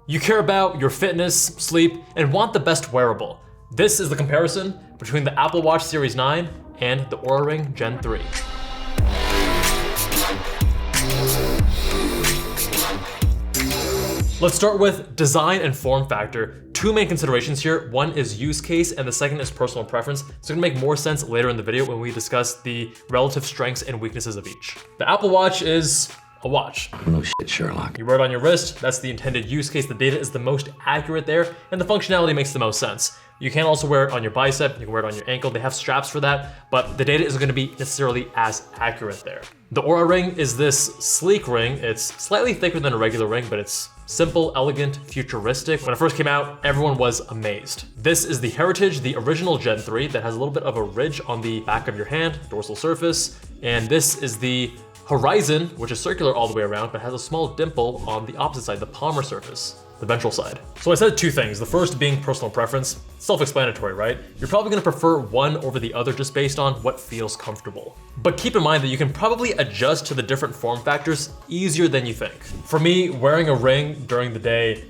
You care about your fitness, sleep, and want the best wearable. This is the comparison between the Apple Watch Series 9 and the Oura Ring Gen 3. Let's start with design and form factor. Two main considerations here. One is use case and the second is personal preference. It's gonna make more sense later in the video when we discuss the relative strengths and weaknesses of each. The Apple Watch is a watch. No shit, Sherlock. You wear it on your wrist, that's the intended use case. The data is the most accurate there and the functionality makes the most sense. You can also wear it on your bicep, you can wear it on your ankle. They have straps for that, but the data isn't gonna be necessarily as accurate there. The Oura Ring is this sleek ring. It's slightly thicker than a regular ring, but it's simple, elegant, futuristic. When it first came out, everyone was amazed. This is the Heritage, the original Gen 3 that has a little bit of a ridge on the back of your hand, dorsal surface. And this is the Horizon, which is circular all the way around, but has a small dimple on the opposite side, the palmar surface, the ventral side. So I said two things. The first being personal preference. Self-explanatory, right? You're probably gonna prefer one over the other just based on what feels comfortable. But keep in mind that you can probably adjust to the different form factors easier than you think. For me, wearing a ring during the day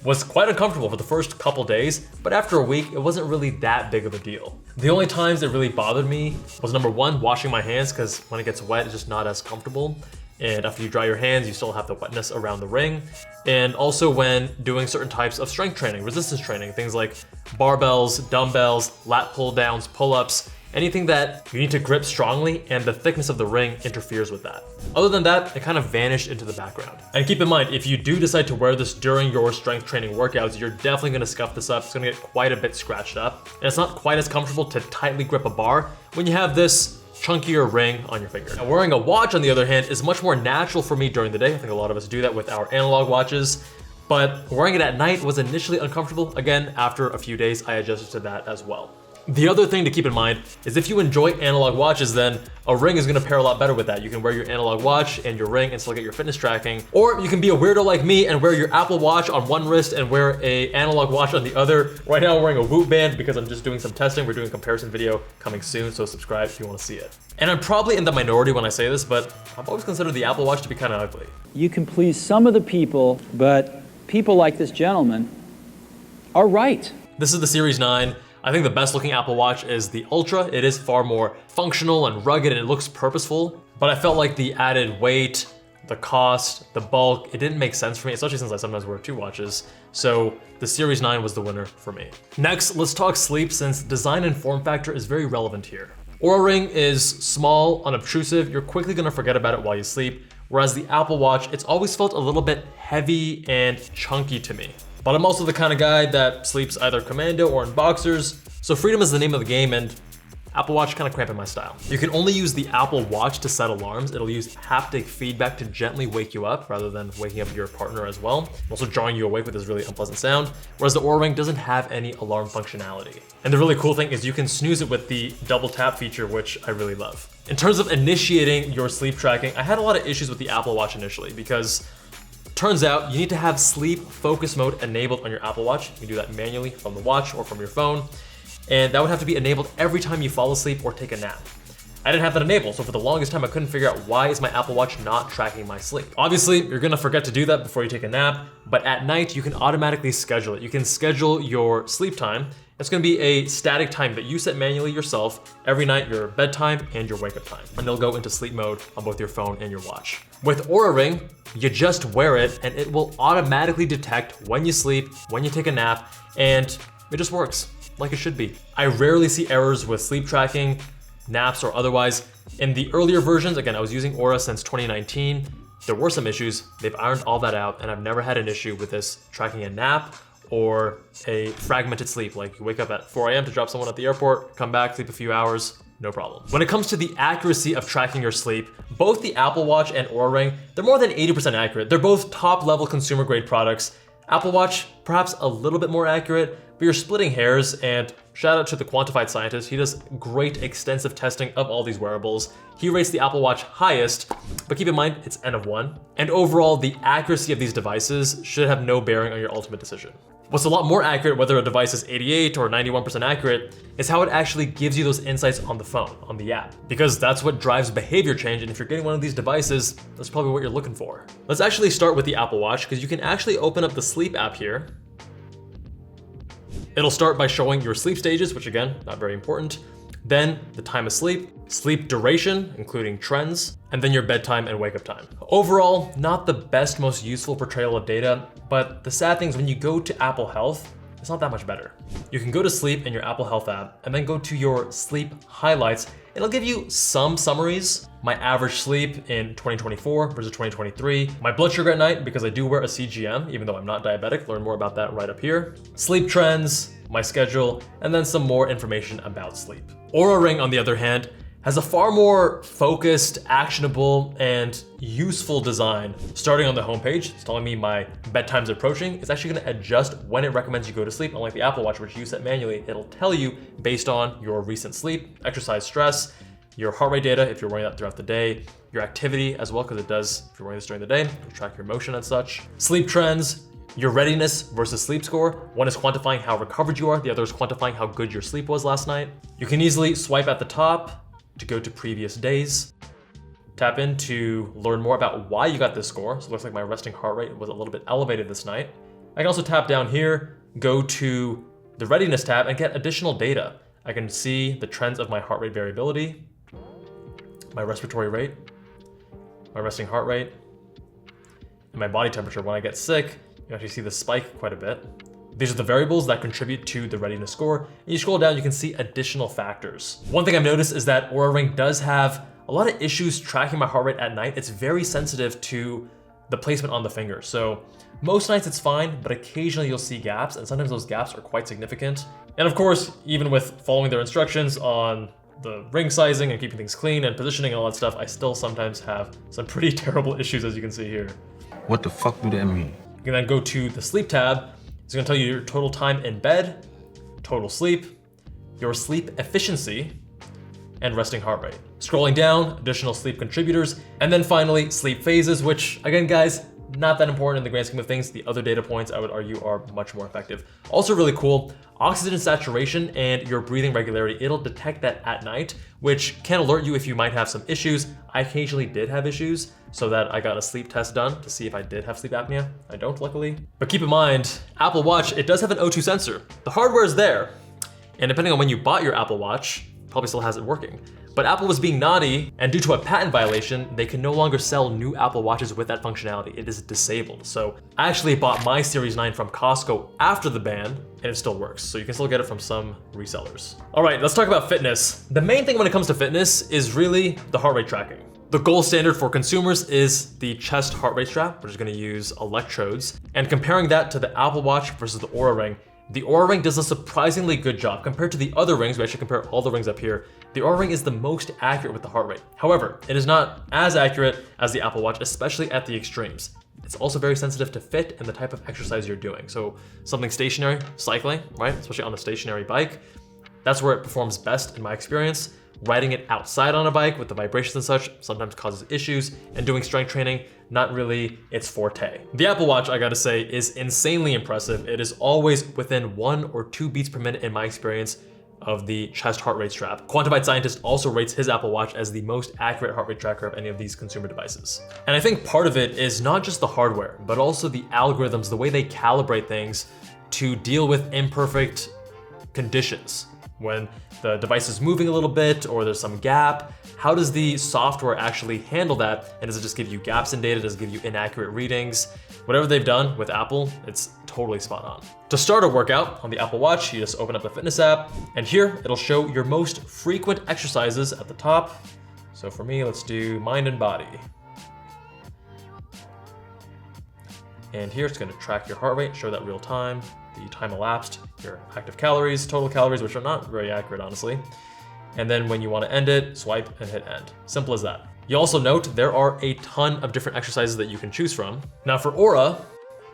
was quite uncomfortable for the first couple days, but after a week, it wasn't really that big of a deal. The only times it really bothered me was number one, washing my hands, because when it gets wet, it's just not as comfortable. And after you dry your hands, you still have the wetness around the ring. And also when doing certain types of strength training, resistance training, things like barbells, dumbbells, lat pull downs, pull-ups, anything that you need to grip strongly and the thickness of the ring interferes with that. Other than that, it kind of vanished into the background. And keep in mind, if you do decide to wear this during your strength training workouts, you're definitely gonna scuff this up. It's gonna get quite a bit scratched up. And it's not quite as comfortable to tightly grip a bar when you have this chunkier ring on your finger. Now, wearing a watch, on the other hand, is much more natural for me during the day. I think a lot of us do that with our analog watches. But wearing it at night was initially uncomfortable. Again, after a few days, I adjusted to that as well. The other thing to keep in mind is if you enjoy analog watches, then a ring is gonna pair a lot better with that. You can wear your analog watch and your ring and still get your fitness tracking. Or you can be a weirdo like me and wear your Apple Watch on one wrist and wear a analog watch on the other. Right now I'm wearing a Whoop band because I'm just doing some testing. We're doing a comparison video coming soon, so subscribe if you wanna see it. And I'm probably in the minority when I say this, but I've always considered the Apple Watch to be kind of ugly. You can please some of the people, but people like this gentleman are right. This is the Series 9. I think the best looking Apple Watch is the Ultra. It is far more functional and rugged and it looks purposeful, but I felt like the added weight, the cost, the bulk, it didn't make sense for me, especially since I sometimes wear two watches. So the Series 9 was the winner for me. Next, let's talk sleep since design and form factor is very relevant here. Oura Ring is small, unobtrusive. You're quickly gonna forget about it while you sleep. Whereas the Apple Watch, it's always felt a little bit heavy and chunky to me. But I'm also the kind of guy that sleeps either commando or in boxers, so freedom is the name of the game and Apple Watch kind of cramping my style. You can only use the Apple Watch to set alarms. It'll use haptic feedback to gently wake you up rather than waking up your partner as well. Also drawing you awake with this really unpleasant sound, whereas the Oura Ring doesn't have any alarm functionality. And the really cool thing is you can snooze it with the double tap feature, which I really love. In terms of initiating your sleep tracking, I had a lot of issues with the Apple Watch initially because turns out you need to have sleep focus mode enabled on your Apple Watch. You can do that manually from the watch or from your phone. And that would have to be enabled every time you fall asleep or take a nap. I didn't have that enabled, so for the longest time I couldn't figure out why is my Apple Watch not tracking my sleep. Obviously, you're gonna forget to do that before you take a nap, but at night you can automatically schedule it. You can schedule your sleep time. It's gonna be a static time that you set manually yourself every night, your bedtime and your wake up time. And it'll go into sleep mode on both your phone and your watch. With Oura Ring, you just wear it and it will automatically detect when you sleep, when you take a nap, and it just works like it should be. I rarely see errors with sleep tracking, naps or otherwise. In the earlier versions, again, I was using Oura since 2019. There were some issues. They've ironed all that out and I've never had an issue with this tracking a nap or a fragmented sleep, like you wake up at 4 a.m. to drop someone at the airport, come back, sleep a few hours, no problem. When it comes to the accuracy of tracking your sleep, both the Apple Watch and Oura Ring, they're more than 80% accurate. They're both top-level consumer grade products. Apple Watch, perhaps a little bit more accurate, but you're splitting hairs, and shout out to the quantified scientist. He does great extensive testing of all these wearables. He rates the Apple Watch highest, but keep in mind, it's N of 1. And overall, the accuracy of these devices should have no bearing on your ultimate decision. What's a lot more accurate, whether a device is 88 or 91% accurate, is how it actually gives you those insights on the phone, on the app. Because that's what drives behavior change, and if you're getting one of these devices, that's probably what you're looking for. Let's actually start with the Apple Watch, because you can actually open up the sleep app here. It'll start by showing your sleep stages, which again, not very important. Then the time of sleep, sleep duration, including trends, and then your bedtime and wake up time. Overall, not the best, most useful portrayal of data, but the sad thing is when you go to Apple Health, it's not that much better. You can go to sleep in your Apple Health app and then go to your sleep highlights. It'll give you some summaries. My average sleep in 2024 versus 2023. My blood sugar at night, because I do wear a CGM, even though I'm not diabetic. Learn more about that right up here. Sleep trends, my schedule, and then some more information about sleep. Oura Ring, on the other hand, has a far more focused, actionable, and useful design. Starting on the homepage, it's telling me my bedtime's approaching. It's actually gonna adjust when it recommends you go to sleep. Unlike the Apple Watch, which you set manually, it'll tell you based on your recent sleep, exercise, stress, your heart rate data, if you're wearing that throughout the day, your activity as well, because it does, if you're wearing this during the day, it'll track your motion and such. Sleep trends, your readiness versus sleep score. One is quantifying how recovered you are, the other is quantifying how good your sleep was last night. You can easily swipe at the top to go to previous days. Tap in to learn more about why you got this score. So it looks like my resting heart rate was a little bit elevated this night. I can also tap down here, go to the readiness tab and get additional data. I can see the trends of my heart rate variability, my respiratory rate, my resting heart rate, and my body temperature. When I get sick, you actually see the spike quite a bit. These are the variables that contribute to the readiness score. And you scroll down, you can see additional factors. One thing I've noticed is that Oura Ring does have a lot of issues tracking my heart rate at night. It's very sensitive to the placement on the finger. So most nights it's fine, but occasionally you'll see gaps, and sometimes those gaps are quite significant. And of course, even with following their instructions on the ring sizing and keeping things clean and positioning and all that stuff, I still sometimes have some pretty terrible issues, as you can see here. What the fuck do that mean? You can then go to the sleep tab. It's gonna tell you your total time in bed, total sleep, your sleep efficiency, and resting heart rate. Scrolling down, additional sleep contributors, and then finally sleep phases, which again, guys, not that important in the grand scheme of things. The other data points, I would argue, are much more effective. Also really cool, oxygen saturation and your breathing regularity. It'll detect that at night, which can alert you if you might have some issues. I occasionally did have issues, so that I got a sleep test done to see if I did have sleep apnea. I don't, luckily. But keep in mind, Apple Watch, it does have an O2 sensor. The hardware is there, and depending on when you bought your Apple Watch, probably still has it working. But Apple was being naughty, and due to a patent violation, they can no longer sell new Apple Watches with that functionality. It is disabled. So I actually bought my Series 9 from Costco after the ban, and it still works. So you can still get it from some resellers. All right, let's talk about fitness. The main thing when it comes to fitness is really the heart rate tracking. The gold standard for consumers is the chest heart rate strap, which is gonna use electrodes. And comparing that to the Apple Watch versus the Oura Ring, the Oura Ring does a surprisingly good job. Compared to the other rings, we actually compare all the rings up here, the Oura Ring is the most accurate with the heart rate. However, it is not as accurate as the Apple Watch, especially at the extremes. It's also very sensitive to fit and the type of exercise you're doing. So something stationary, cycling, right? Especially on a stationary bike, that's where it performs best in my experience. Riding it outside on a bike with the vibrations and such sometimes causes issues, and doing strength training, not really its forte. The Apple Watch, I gotta say, is insanely impressive. It is always within 1 or 2 beats per minute in my experience of the chest heart rate strap. Quantified Scientist also rates his Apple Watch as the most accurate heart rate tracker of any of these consumer devices. And I think part of it is not just the hardware, but also the algorithms, the way they calibrate things to deal with imperfect conditions. When the device is moving a little bit or there's some gap, how does the software actually handle that? And does it just give you gaps in data? Does it give you inaccurate readings? Whatever they've done with Apple, it's totally spot on. To start a workout on the Apple Watch, you just open up the fitness app, and here it'll show your most frequent exercises at the top. So for me, let's do mind and body. And here it's gonna track your heart rate, show that real time, the time elapsed, your active calories, total calories, which are not very accurate, honestly. And then when you wanna end it, swipe and hit end. Simple as that. You also note there are a ton of different exercises that you can choose from. Now for Oura,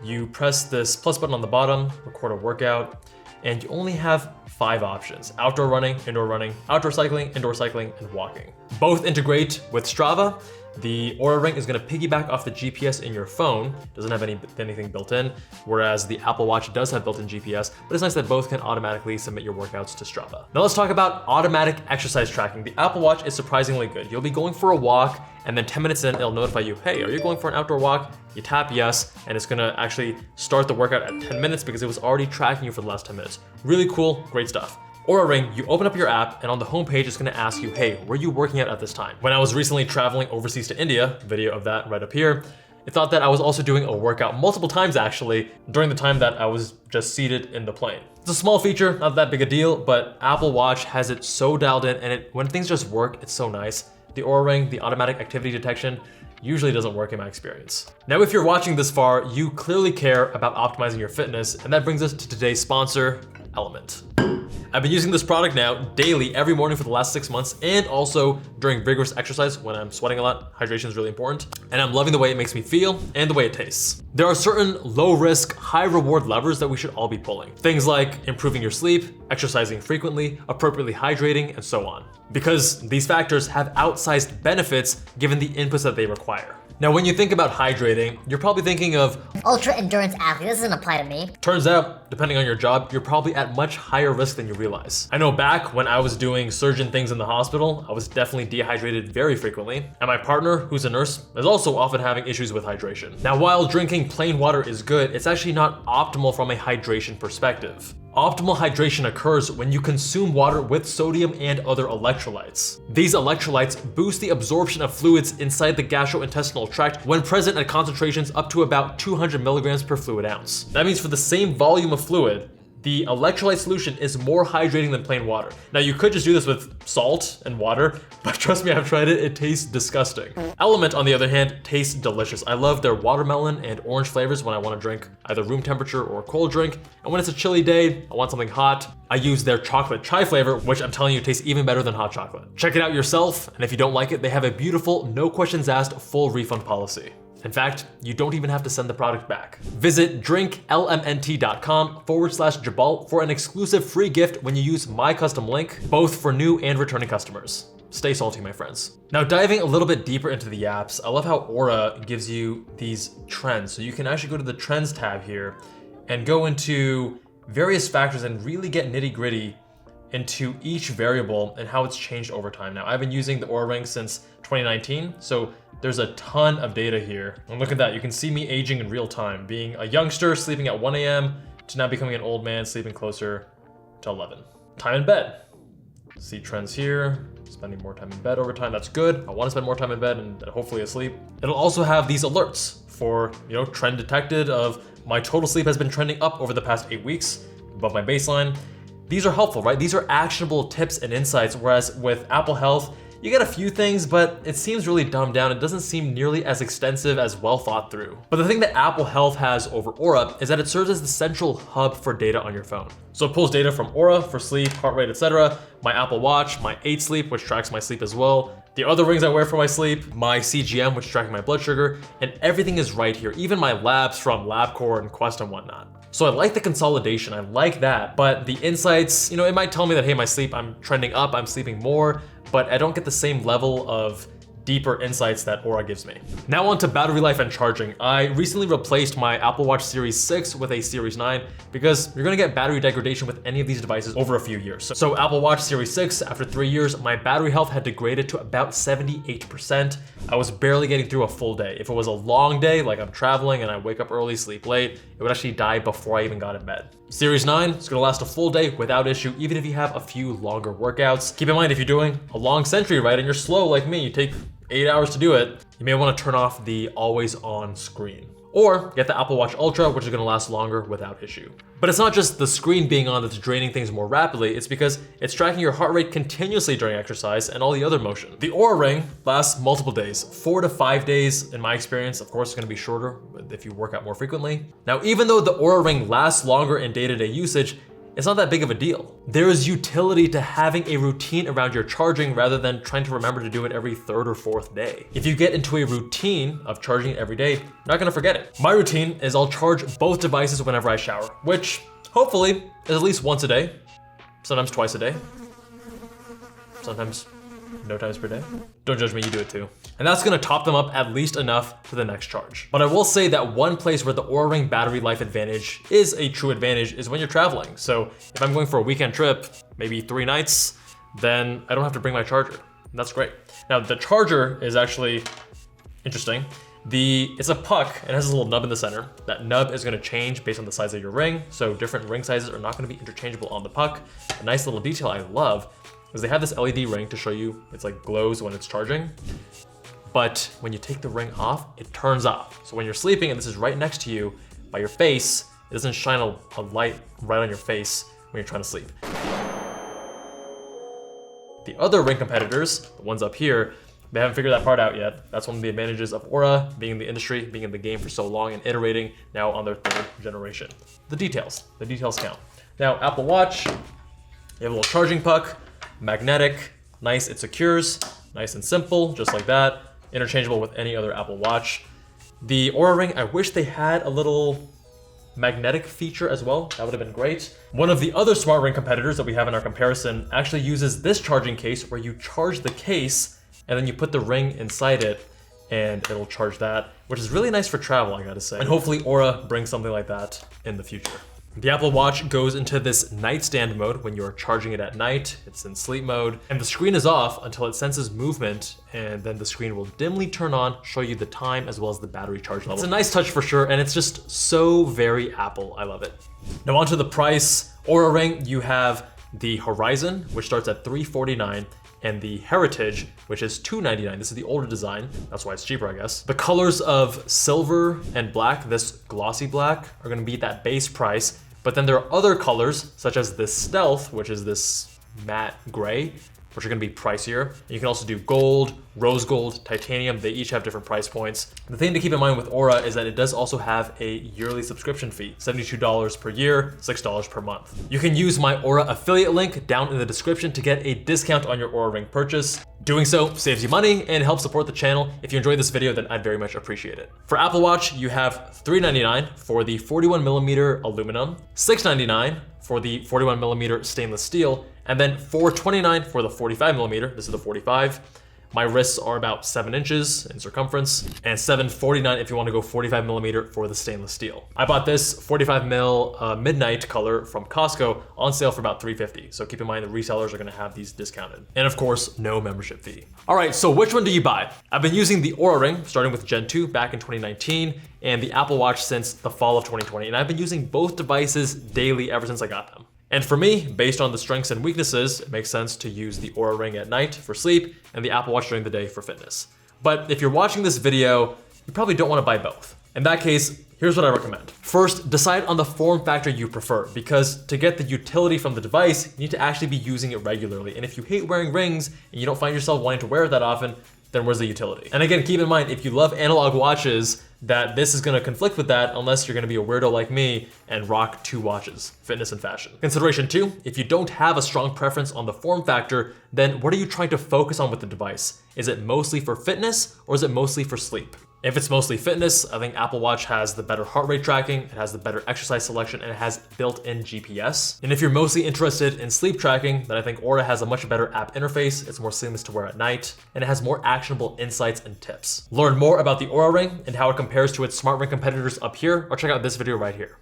you press this plus button on the bottom, record a workout, and you only have 5 options: outdoor running, outdoor cycling, and walking. Both integrate with Strava, The Oura Ring is gonna piggyback off the GPS in your phone, doesn't have anything built in, whereas the Apple Watch does have built-in GPS, but it's nice that both can automatically submit your workouts to Strava. Now let's talk about automatic exercise tracking. The Apple Watch is surprisingly good. You'll be going for a walk, and then 10 minutes in, it'll notify you, hey, are you going for an outdoor walk? You tap yes, and it's gonna actually start the workout at 10 minutes because it was already tracking you for the last 10 minutes. Really cool, great stuff. Oura Ring, you open up your app, and on the homepage, it's gonna ask you, hey, were you working out at this time? When I was recently traveling overseas to India, video of that right up here, it thought that I was also doing a workout multiple times actually, during the time that I was just seated in the plane. It's a small feature, not that big a deal, but Apple Watch has it so dialed in, and when things just work, it's so nice. The Oura Ring, the automatic activity detection, usually doesn't work in my experience. Now, if you're watching this far, you clearly care about optimizing your fitness, and that brings us to today's sponsor, Element. I've been using this product now daily, every morning for the last 6 months, and also during vigorous exercise when I'm sweating a lot. Hydration is really important, and I'm loving the way it makes me feel and the way it tastes. There are certain low risk, high reward levers that we should all be pulling. Things like improving your sleep, exercising frequently, appropriately hydrating, and so on. Because these factors have outsized benefits given the inputs that they require. Now, when you think about hydrating, you're probably thinking of ultra endurance athlete. This doesn't apply to me. Turns out, depending on your job, you're probably at much higher risk than you realize. I know back when I was doing surgeon things in the hospital, I was definitely dehydrated very frequently. And my partner, who's a nurse, is also often having issues with hydration. Now, while drinking plain water is good, it's actually not optimal from a hydration perspective. Optimal hydration occurs when you consume water with sodium and other electrolytes. These electrolytes boost the absorption of fluids inside the gastrointestinal tract when present at concentrations up to about 200 milligrams per fluid ounce. That means for the same volume of fluid, the electrolyte solution is more hydrating than plain water. Now, you could just do this with salt and water, but trust me, I've tried it, it tastes disgusting. Element, on the other hand, tastes delicious. I love their watermelon and orange flavors when I want to drink either room temperature or cold drink. And when it's a chilly day, I want something hot, I use their chocolate chai flavor, which I'm telling you tastes even better than hot chocolate. Check it out yourself, and if you don't like it, they have a beautiful, no questions asked, full refund policy. In fact, you don't even have to send the product back. Visit drinklmnt.com/Jabal for an exclusive free gift when you use my custom link, both for new and returning customers. Stay salty, my friends. Now, diving a little bit deeper into the apps, I love how Oura gives you these trends. So you can actually go to the trends tab here and go into various factors and really get nitty-gritty into each variable and how it's changed over time. Now, I've been using the Oura Ring since 2019, so there's a ton of data here. And look at that, you can see me aging in real time, being a youngster sleeping at 1 a.m. to now becoming an old man sleeping closer to 11. Time in bed. See trends here, spending more time in bed over time, that's good. I wanna spend more time in bed and hopefully asleep. It'll also have these alerts for, trend detected of my total sleep has been trending up over the past 8 weeks, above my baseline. These are helpful, right? These are actionable tips and insights, whereas with Apple Health, you get a few things, but it seems really dumbed down. It doesn't seem nearly as extensive as well thought through. But the thing that Apple Health has over Oura is that it serves as the central hub for data on your phone. So it pulls data from Oura for sleep, heart rate, etc., my Apple Watch, my 8 Sleep, which tracks my sleep as well, the other rings I wear for my sleep, my CGM, which is tracking my blood sugar, and everything is right here, even my labs from LabCorp and Quest and whatnot. So I like the consolidation, I like that, but the insights, it might tell me that, hey, my sleep, I'm trending up, I'm sleeping more, but I don't get the same level of deeper insights that Oura gives me. Now on to battery life and charging. I recently replaced my Apple Watch Series 6 with a Series 9 because you're gonna get battery degradation with any of these devices over a few years. So Apple Watch Series 6, after 3 years, my battery health had degraded to about 78%. I was barely getting through a full day. If it was a long day, like I'm traveling and I wake up early, sleep late, it would actually die before I even got in bed. Series 9 is gonna last a full day without issue, even if you have a few longer workouts. Keep in mind, if you're doing a long Century ride and you're slow like me, you take 8 hours to do it, you may want to turn off the always on screen. Or get the Apple Watch Ultra, which is gonna last longer without issue. But it's not just the screen being on that's draining things more rapidly, it's because it's tracking your heart rate continuously during exercise and all the other motion. The Oura Ring lasts multiple days, 4 to 5 days in my experience. Of course, it's gonna be shorter if you work out more frequently. Now, even though the Oura Ring lasts longer in day-to-day usage, it's not that big of a deal. There is utility to having a routine around your charging rather than trying to remember to do it every 3rd or 4th day. If you get into a routine of charging it every day, you're not gonna forget it. My routine is I'll charge both devices whenever I shower, which hopefully is at least once a day, sometimes twice a day, sometimes No times per day? Don't judge me, you do it too. And that's gonna top them up at least enough for the next charge. But I will say that one place where the Oura Ring battery life advantage is a true advantage is when you're traveling. So if I'm going for a weekend trip, maybe 3 nights, then I don't have to bring my charger. And that's great. Now the charger is actually interesting. It's a puck and it has a little nub in the center. That nub is gonna change based on the size of your ring. So different ring sizes are not gonna be interchangeable on the puck. A nice little detail I love is they have this LED ring to show you it's like glows when it's charging. But when you take the ring off, it turns off. So when you're sleeping and this is right next to you by your face, it doesn't shine a light right on your face when you're trying to sleep. The other ring competitors, the ones up here, they haven't figured that part out yet. That's one of the advantages of Oura, being in the industry, being in the game for so long and iterating now on their 3rd generation. The details count. Now, Apple Watch, you have a little charging puck, magnetic, nice, it secures, nice and simple, just like that. Interchangeable with any other Apple Watch. The Oura Ring, I wish they had a little magnetic feature as well. That would have been great. One of the other smart ring competitors that we have in our comparison actually uses this charging case where you charge the case and then you put the ring inside it and it'll charge that, which is really nice for travel, I gotta say. And hopefully Oura brings something like that in the future. The Apple Watch goes into this nightstand mode when you're charging it at night. It's in sleep mode, and the screen is off until it senses movement, and then the screen will dimly turn on, show you the time as well as the battery charge level. It's a nice touch for sure, and it's just so very Apple. I love it. Now onto the price. Oura Ring, you have the Horizon, which starts at $349, and the Heritage, which is $299. This is the older design. That's why it's cheaper, I guess. The colors of silver and black, this glossy black, are gonna be that base price. But then there are other colors, such as this Stealth, which is this matte gray, which are gonna be pricier. You can also do gold, rose gold, titanium. They each have different price points. The thing to keep in mind with Oura is that it does also have a yearly subscription fee, $72 per year, $6 per month. You can use my Oura affiliate link down in the description to get a discount on your Oura Ring purchase. Doing so saves you money and helps support the channel. If you enjoyed this video, then I'd very much appreciate it. For Apple Watch, you have $399 for the 41mm aluminum, $699 for the 41mm stainless steel, and then $429 for the 45mm. This is the 45. My wrists are about 7 inches in circumference, and $749 if you want to go 45mm for the stainless steel. I bought this 45mm midnight color from Costco on sale for about $350. So keep in mind the resellers are going to have these discounted. And of course, no membership fee. All right, so which one do you buy? I've been using the Oura Ring starting with Gen 2 back in 2019 and the Apple Watch since the fall of 2020. And I've been using both devices daily ever since I got them. And for me, based on the strengths and weaknesses, it makes sense to use the Oura Ring at night for sleep and the Apple Watch during the day for fitness. But if you're watching this video, you probably don't want to buy both. In that case, here's what I recommend. First, decide on the form factor you prefer, because to get the utility from the device, you need to actually be using it regularly. And if you hate wearing rings and you don't find yourself wanting to wear it that often, then where's the utility? And again, keep in mind, if you love analog watches, that this is gonna conflict with that unless you're gonna be a weirdo like me and rock 2 watches, fitness and fashion. Consideration 2, if you don't have a strong preference on the form factor, then what are you trying to focus on with the device? Is it mostly for fitness or is it mostly for sleep? If it's mostly fitness, I think Apple Watch has the better heart rate tracking, it has the better exercise selection, and it has built-in GPS. And if you're mostly interested in sleep tracking, then I think Oura has a much better app interface, it's more seamless to wear at night, and it has more actionable insights and tips. Learn more about the Oura Ring and how it compares to its smart ring competitors up here, or check out this video right here.